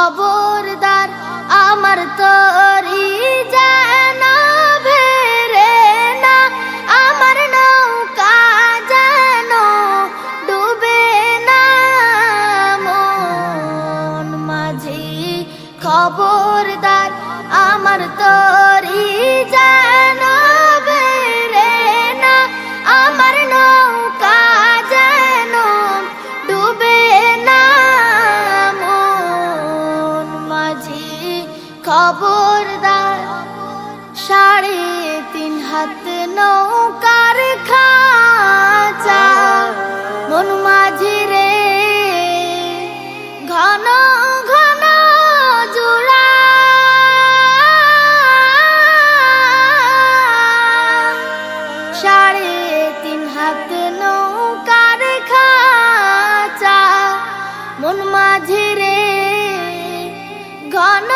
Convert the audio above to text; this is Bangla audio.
খবরদার আমার তরি যেন ভেরে না, আমার নৌকা যেন ডুবে না। মন মাঝি খবরদার আমার তরি যেন ভেরে না, আমার নৌকা যেন ডুবে না। মন মাঝি খবরদার 3.5 হাত নৌকার খাঁচা, মন মাঝি রে ঘন ঘন জোড়া। 3.5 হাত নৌকার খাঁচা, মন মাঝি রে ঘন